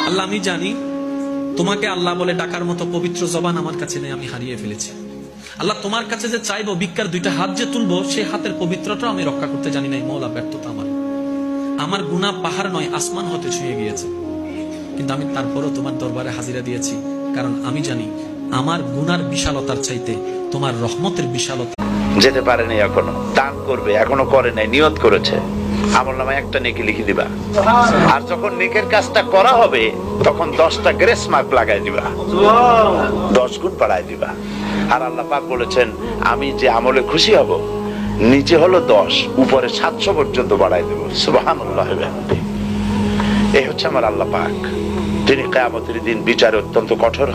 আল্লাহ, আমি জানি তোমাকে আল্লাহ বলে ডাকার মতো পবিত্র জবান আমার কাছে নেই, আমি হারিয়ে ফেলেছি। আল্লাহ, তোমার কাছে যে চাইবো, ভিক্ষার দুইটা হাত যে তুলবো, সেই হাতের পবিত্রতা আমি রক্ষা করতে জানি নাই। মওলা, ব্যর্থতা আমার গুনাহ পাহাড় নয়, আসমান হতে ছুঁয়ে গিয়েছে। কিন্তু আমি তারপরও তোমার দরবারে হাজিরা দিয়েছি, কারণ আমি জানি আমার গুনার বিশালতার চাইতে তোমার রহমতের বিশালতা। যেতে পারেনি এখনো, দান করবে, এখনো করে নাই, নিয়ত করেছে। আমলনামায় একটা নেকি লিখে দিবা, আর যখন নেকের কাজটা করা হবে তখন 10টা গ্রেস মার্ক লাগাই দিবা, 10 গুণ বাড়ায় দিবা। আর আল্লাহ পাক বলেছেন, আমি যে আমলে খুশি হব, নিচে হলো 10, উপরে 700 পর্যন্ত বাড়াই দেব। সুবহানাল্লাহ। এই হচ্ছে আমার আল্লাহ পাক, তিনি কিয়ামতের দিন বিচারে অত্যন্ত কঠোর।